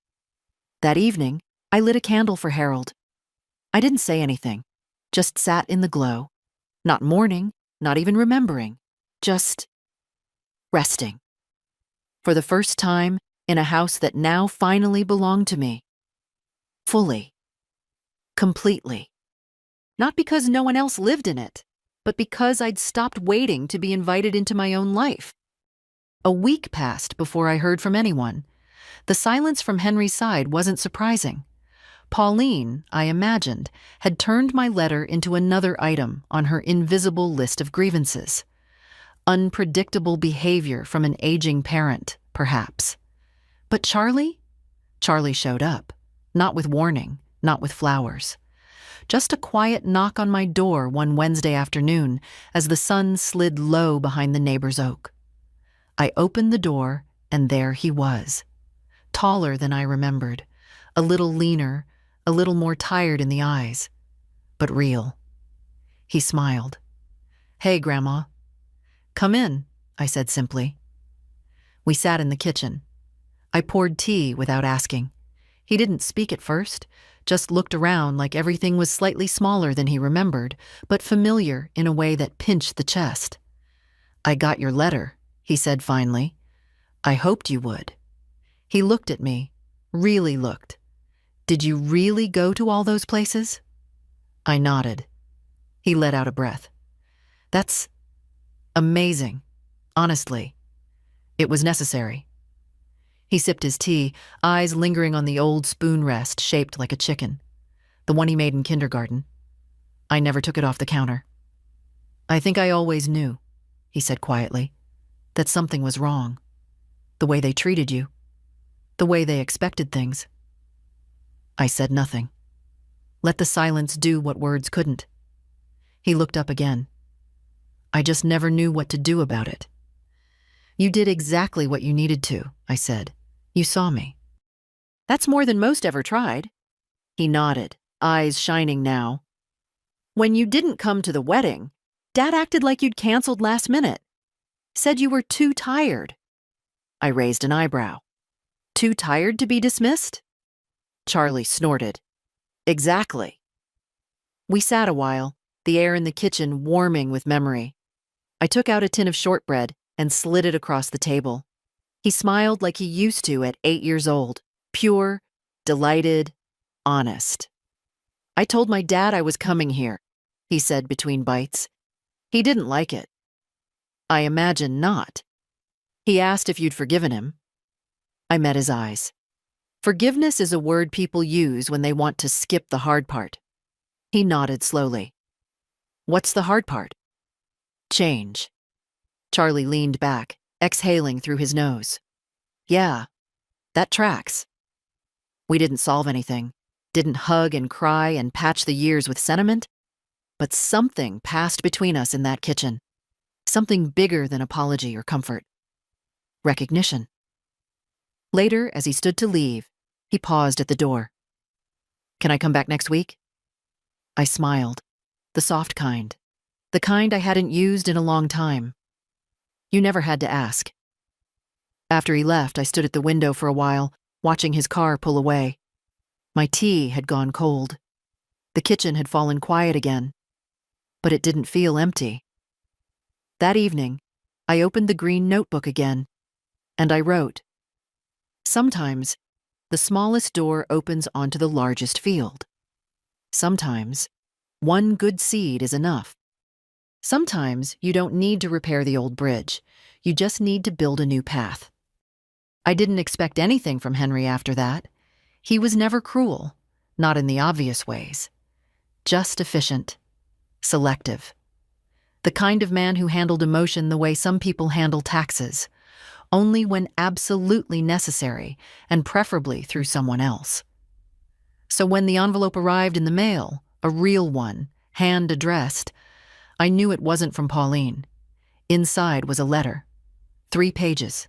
That evening, I lit a candle for Harold. I didn't say anything, just sat in the glow, not mourning, not even remembering, just resting. For the first time, in a house that now finally belonged to me. Fully. Completely. Not because no one else lived in it, but because I'd stopped waiting to be invited into my own life. A week passed before I heard from anyone. The silence from Henry's side wasn't surprising. Pauline, I imagined, had turned my letter into another item on her invisible list of grievances. Unpredictable behavior from an aging parent, perhaps. But Charlie? Charlie showed up. Not with warning, not with flowers. Just a quiet knock on my door one Wednesday afternoon as the sun slid low behind the neighbor's oak. I opened the door, and there he was. Taller than I remembered, a little leaner, a little more tired in the eyes, but real. He smiled. "Hey, Grandma." "Come in," I said simply. We sat in the kitchen. I poured tea without asking. He didn't speak at first, just looked around like everything was slightly smaller than he remembered, but familiar in a way that pinched the chest. "I got your letter," he said finally. "I hoped you would." He looked at me, really looked. "Did you really go to all those places?" I nodded. He let out a breath. "That's amazing, honestly. It was necessary." He sipped his tea, eyes lingering on the old spoon rest shaped like a chicken, the one he made in kindergarten. I never took it off the counter. "I think I always knew," he said quietly, "that something was wrong. The way they treated you, the way they expected things." I said nothing. Let the silence do what words couldn't. He looked up again. "I just never knew what to do about it." "You did exactly what you needed to," I said. "You saw me." "That's more than most ever tried." He nodded, eyes shining now. "When you didn't come to the wedding, Dad acted like you'd canceled last minute. Said you were too tired." I raised an eyebrow. "Too tired to be dismissed?" Charlie snorted. "Exactly." We sat a while, the air in the kitchen warming with memory. I took out a tin of shortbread and slid it across the table. He smiled like he used to at 8 years old, pure, delighted, honest. "I told my dad I was coming here," he said between bites. He didn't like it. I imagine not. He asked if you'd forgiven him. I met his eyes. Forgiveness is a word people use when they want to skip the hard part. He nodded slowly. "What's the hard part?" "Change." Charlie leaned back, exhaling through his nose. "Yeah, that tracks. We didn't solve anything, didn't hug and cry and patch the years with sentiment, but something passed between us in that kitchen. Something bigger than apology or comfort. Recognition." Later, as he stood to leave, he paused at the door. "Can I come back next week?" I smiled. The soft kind. The kind I hadn't used in a long time. You never had to ask. After he left, I stood at the window for a while, watching his car pull away. My tea had gone cold. The kitchen had fallen quiet again. But it didn't feel empty. That evening, I opened the green notebook again, and I wrote, "Sometimes, the smallest door opens onto the largest field. Sometimes, one good seed is enough. Sometimes, you don't need to repair the old bridge. You just need to build a new path. I didn't expect anything from Henry after that. He was never cruel, not in the obvious ways. Just efficient, selective. The kind of man who handled emotion the way some people handle taxes, only when absolutely necessary, and preferably through someone else. So when the envelope arrived in the mail, a real one, hand-addressed, I knew it wasn't from Pauline. Inside was a letter. 3 pages.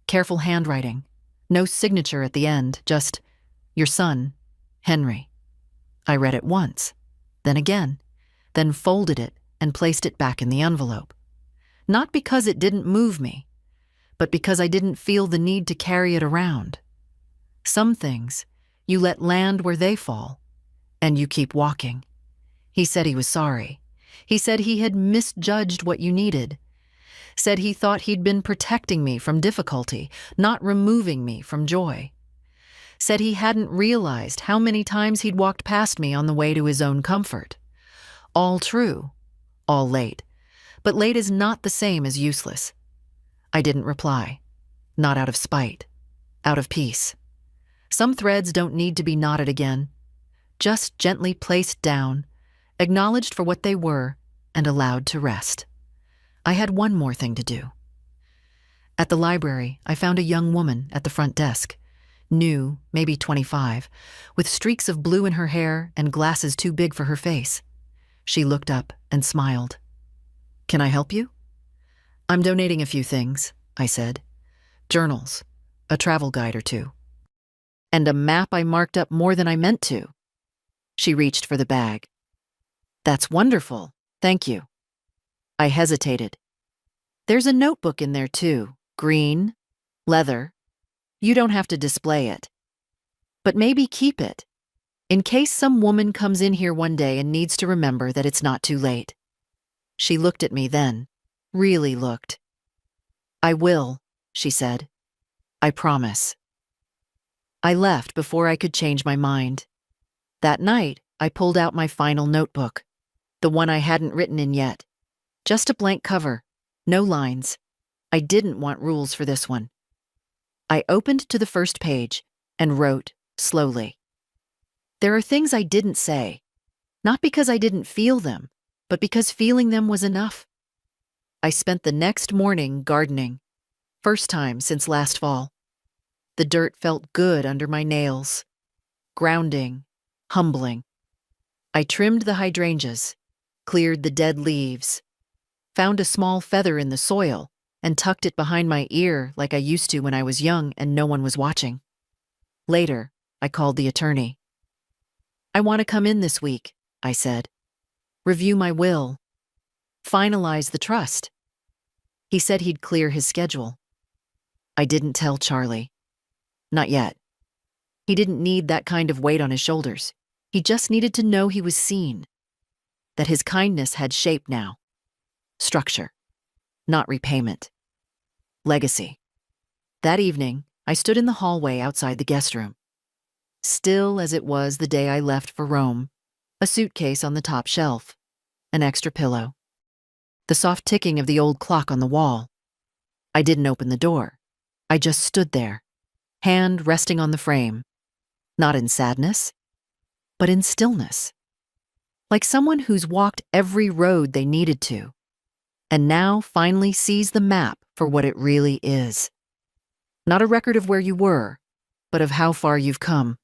Careful handwriting. No signature at the end, just, "Your son, Henry." I read it once, then again, then folded it and placed it back in the envelope. Not because it didn't move me, but because I didn't feel the need to carry it around. Some things, you let land where they fall, and you keep walking. He said he was sorry. He said he had misjudged what you needed. Said he thought he'd been protecting me from difficulty, not removing me from joy. Said he hadn't realized how many times he'd walked past me on the way to his own comfort. All true, all late. But late is not the same as useless. I didn't reply. Not out of spite. Out of peace. Some threads don't need to be knotted again. Just gently placed down, acknowledged for what they were, and allowed to rest. I had one more thing to do. At the library, I found a young woman at the front desk. New, maybe 25, with streaks of blue in her hair and glasses too big for her face. She looked up and smiled. "Can I help you?" "I'm donating a few things," I said. "Journals, a travel guide or two. And a map I marked up more than I meant to." She reached for the bag. "That's wonderful, thank you." I hesitated. "There's a notebook in there too, green, leather. You don't have to display it. But maybe keep it, in case some woman comes in here one day and needs to remember that it's not too late." She looked at me then, really looked. "I will," she said. "I promise." I left before I could change my mind. That night, I pulled out my final notebook, the one I hadn't written in yet. Just a blank cover, no lines. I didn't want rules for this one. I opened to the first page and wrote slowly. There are things I didn't say, not because I didn't feel them, but because feeling them was enough. I spent the next morning gardening, first time since last fall. The dirt felt good under my nails, grounding, humbling. I trimmed the hydrangeas, cleared the dead leaves, found a small feather in the soil, and tucked it behind my ear like I used to when I was young and no one was watching. Later, I called the attorney. "I want to come in this week," I said. "Review my will. Finalize the trust." He said he'd clear his schedule. I didn't tell Charlie. Not yet. He didn't need that kind of weight on his shoulders. He just needed to know he was seen. That his kindness had shape now. Structure. Not repayment. Legacy. That evening, I stood in the hallway outside the guest room. Still as it was the day I left for Rome, a suitcase on the top shelf, an extra pillow, the soft ticking of the old clock on the wall. I didn't open the door. I just stood there, hand resting on the frame, not in sadness, but in stillness. Like someone who's walked every road they needed to, and now finally sees the map for what it really is. Not a record of where you were, but of how far you've come.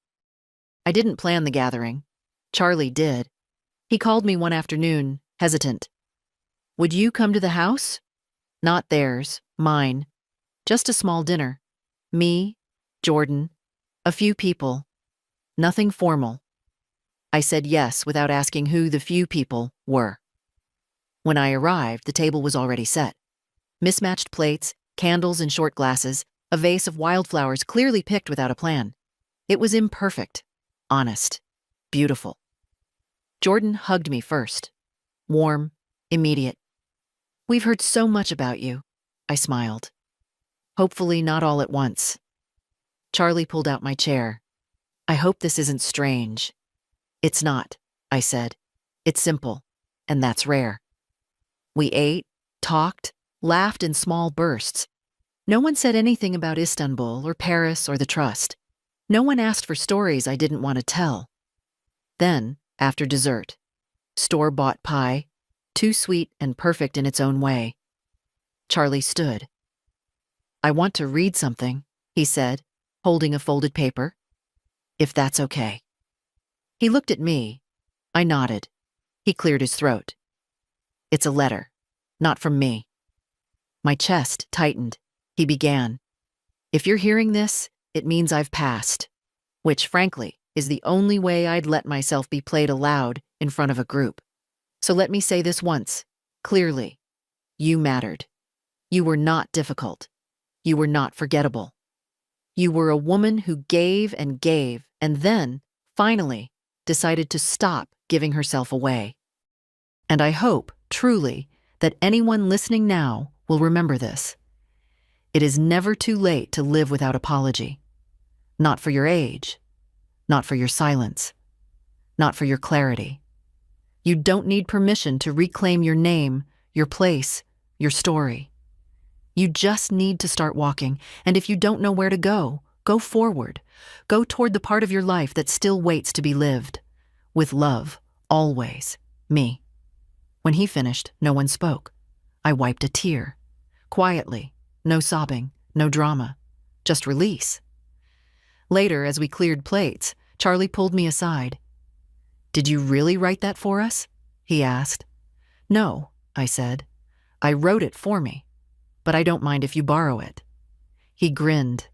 I didn't plan the gathering. Charlie did. He called me one afternoon, hesitant. "Would you come to the house?" Not theirs, mine. Just a small dinner. Me, Jordan, a few people. Nothing formal. I said yes without asking who the few people were. When I arrived, the table was already set. Mismatched plates, candles in short glasses, a vase of wildflowers clearly picked without a plan. It was imperfect, honest, beautiful. Jordan hugged me first. Warm, immediate. "We've heard so much about you," I smiled. Hopefully not all at once. Charlie pulled out my chair. "I hope this isn't strange." "It's not," I said. "It's simple, and that's rare." We ate, talked, laughed in small bursts. No one said anything about Istanbul or Paris or the trust. No one asked for stories I didn't want to tell. Then, after dessert, store-bought pie, too sweet and perfect in its own way. Charlie stood. "I want to read something," he said, holding a folded paper. "If that's okay." He looked at me. I nodded. He cleared his throat. "It's a letter, not from me." My chest tightened. He began. "If you're hearing this, it means I've passed," which, frankly, is the only way I'd let myself be played aloud in front of a group. So let me say this once, clearly. You mattered. You were not difficult. You were not forgettable. You were a woman who gave, and then, finally, decided to stop giving herself away. And I hope, truly, that anyone listening now will remember this. It is never too late to live without apology. Not for your age. Not for your silence. Not for your clarity. You don't need permission to reclaim your name, your place, your story. You just need to start walking, and if you don't know where to go forward. Go toward the part of your life that still waits to be lived. With love, always, me. When he finished, no one spoke. I wiped a tear. Quietly, no sobbing, no drama, just release. Later, as we cleared plates, Charlie pulled me aside. "Did you really write that for us?" he asked. "No," I said. "I wrote it for me, but I don't mind if you borrow it." He grinned.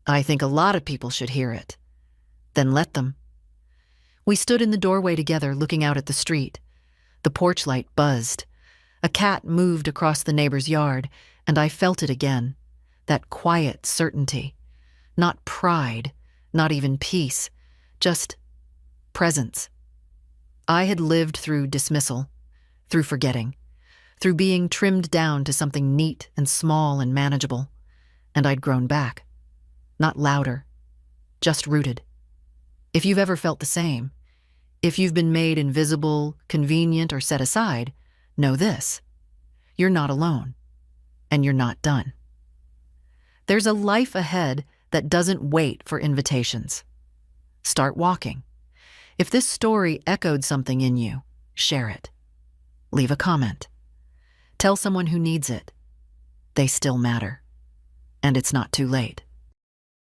"I think a lot of people should hear it." "Then let them." We stood in the doorway together, looking out at the street. The porch light buzzed. A cat moved across the neighbor's yard, and I felt it again. That quiet certainty. Not pride, not even peace, just presence. I had lived through dismissal, through forgetting, through being trimmed down to something neat and small and manageable, and I'd grown back. Not louder, just rooted. If you've ever felt the same, if you've been made invisible, convenient, or set aside, know this: you're not alone, and you're not done. There's a life ahead that doesn't wait for invitations. Start walking. If this story echoed something in you, share it. Leave a comment. Tell someone who needs it. They still matter. And it's not too late.